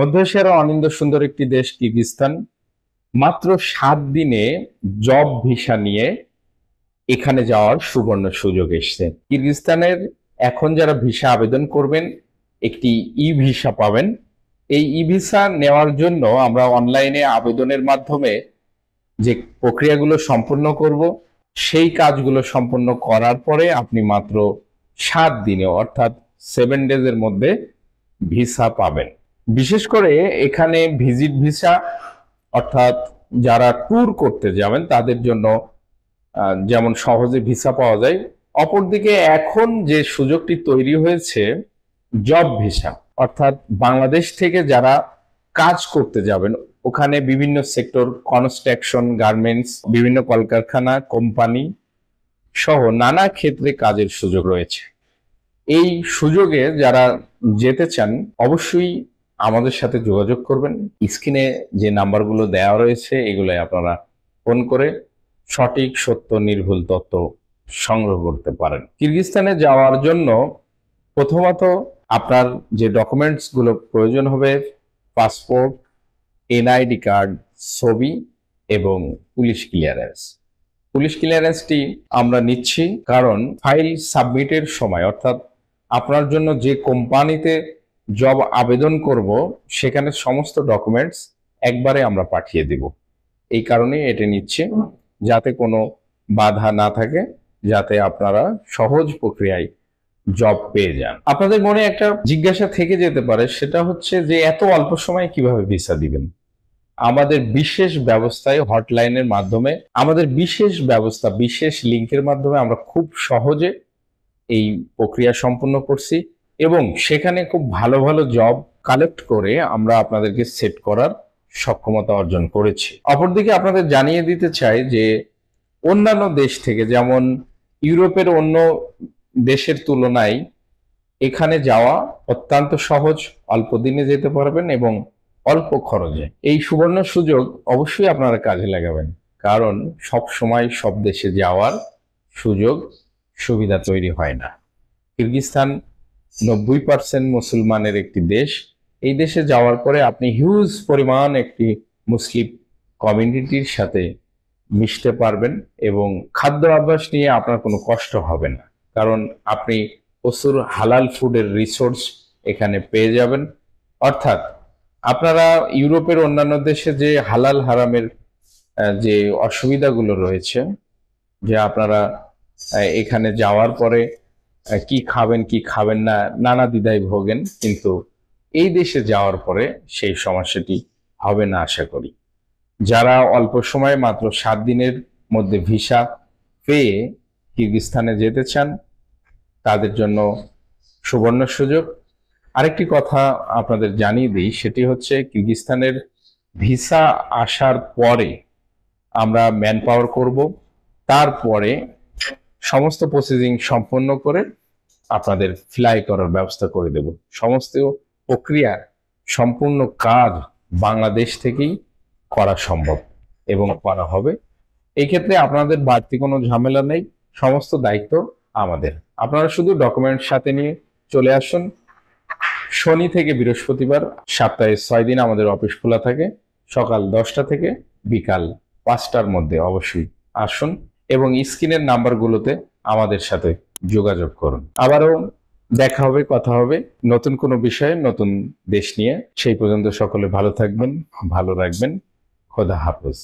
মধ্য এশিয়ার অনিন্দ্য সুন্দর একটি দেশ কিরগিজস্তান মাত্র 7 দিনে জব ভিসা নিয়ে এখানে যাওয়ার সুবর্ণ সুযোগ এসছে। কিরগিজস্তানের এখন যারা ভিসা আবেদন করবেন একটি ই ভিসা পাবেন। এই ই ভিসা নেওয়ার জন্য আমরা অনলাইনে আবেদনের মাধ্যমে যে প্রক্রিয়াগুলো সম্পূর্ণ করব, সেই কাজগুলো সম্পূর্ণ করার পরে আপনি মাত্র 7 দিনে অর্থাৎ 7 ডেজের মধ্যে ভিসা পাবেন। বিশেষ করে এখানে ভিজিট ভিসা অর্থাৎ যারা ট্যুর করতে যাবেন তাদের জন্য যেমন সহজে ভিসা পাওয়া যায়, অপরদিকে এখন যে সুযোগটি তৈরি হয়েছে জব ভিসা অর্থাৎ বাংলাদেশ থেকে যারা কাজ করতে যাবেন, ওখানে বিভিন্ন সেক্টর, কনস্ট্রাকশন, গার্মেন্টস, বিভিন্ন কলকারখানা, কোম্পানি সহ নানা ক্ষেত্রে কাজের সুযোগ রয়েছে। এই সুযোগে যারা যেতে চান অবশ্যই আমাদের সাথে যোগাযোগ করবেন। স্ক্রিনে যে নাম্বারগুলো দেওয়া রয়েছে এগুলো আপনারা ফোন করে সঠিক সত্য নির্ভুল তথ্য সংগ্রহ করতে পারেন। কিরগিজস্তানে যাওয়ার জন্য প্রথমত আপনার যে ডকুমেন্টস গুলো প্রয়োজন হবে, পাসপোর্ট, এনআইডি কার্ড, ছবি এবং পুলিশ ক্লিয়ারেন্স। পুলিশ ক্লিয়ারেন্সটি আমরা নিচ্ছি কারণ ফাইল সাবমিটের সময় অর্থাৎ আপনার জন্য যে কোম্পানিতে জব আবেদন করব সেখানে সমস্ত ডকুমেন্টস একবারে আমরা পাঠিয়ে দেব। এই কারণে এটা নিচ্ছে যাতে কোনো বাধা না থাকে, যাতে আপনারা সহজ প্রক্রিয়ায় জব পেয়ে যান। আপনাদের মনে একটা জিজ্ঞাসা থেকে যেতে পারে, সেটা হচ্ছে যে এত অল্প সময়ে কিভাবে ভিসা দিবেন। আমাদের বিশেষ ব্যবস্থায় হটলাইনের মাধ্যমে, আমাদের বিশেষ ব্যবস্থা, বিশেষ লিংকের মাধ্যমে আমরা খুব সহজে এই প্রক্রিয়া সম্পন্ন করছি এবং সেখানে খুব ভালো ভালো জব কালেক্ট করে আমরা আপনাদেরকে সেট করার সক্ষমতা অর্জন করেছি। অপরদিকে আপনাদের জানিয়ে দিতে চাই যে অন্যান্য দেশ থেকে, যেমন ইউরোপের অন্য দেশের তুলনায় এখানে যাওয়া অত্যন্ত সহজ, অল্প দিনে যেতে পারবেন এবং অল্প খরচে। এই সুবর্ণ সুযোগ অবশ্যই আপনারা কাজে লাগাবেন, কারণ সব সময় সব দেশে যাওয়ার সুযোগ সুবিধা তৈরি হয় না। কিরগিজস্তান 90% মুসলমানের একটি দেশ। এই দেশে যাওয়ার পরে আপনি হিউজ পরিমাণ একটি মুসলিম কমিউনিটির সাথে মিশতে পারবেন এবং খাদ্য অভ্যাস নিয়ে আপনার কোনো কষ্ট হবে না, কারণ আপনি প্রচুর হালাল ফুডের রিসোর্স এখানে পেয়ে যাবেন। অর্থাৎ আপনারা ইউরোপের অন্যান্য দেশে যে হালাল হারামের যে অসুবিধাগুলো রয়েছে, যে আপনারা এখানে যাওয়ার পরে কি খাবেন কি খাবেন না নানা দ্বিধায় ভোগেন, কিন্তু এই দেশে যাওয়ার পরে সেই সমস্যাটি হবে না আশা করি। যারা অল্প সময়ে মাত্র 7 দিনের মধ্যে ভিসা পেয়ে কিরগিজস্তানে যেতে চান তাদের জন্য সুবর্ণ সুযোগ। আরেকটি কথা আপনাদের জানিয়ে দিই, সেটি হচ্ছে কিরগিজস্তানের ভিসা আসার পরে আমরা ম্যান পাওয়ার করব, তারপরে সমস্ত প্রসেসিং সম্পন্ন করে আপনাদের ফ্লাই করার ব্যবস্থা করে দেব। সমস্ত প্রক্রিয়া, সম্পূর্ণ কাজ বাংলাদেশ থেকেই করা সম্ভব এবং করা হবে। এই ক্ষেত্রে আপনাদের বাড়তি কোনো ঝামেলা নেই, সমস্ত দায়িত্ব আমাদের। আপনারা শুধু ডকুমেন্ট সাথে নিয়ে চলে আসুন। শনি থেকে বৃহস্পতিবার সপ্তাহে 6 দিন আমাদের অফিস খোলা থাকে, সকাল 10টা থেকে বিকাল 5টার মধ্যে অবশ্যই আসুন এবং স্ক্রিনের নাম্বারগুলোতে আমাদের সাথে যোগাযোগ করুন। আবারও দেখা হবে, কথা হবে নতুন কোনো বিষয়ে, নতুন দেশ নিয়ে। সেই পর্যন্ত সকলে ভালো থাকবেন, ভালো রাখবেন। খোদা হাফেজ।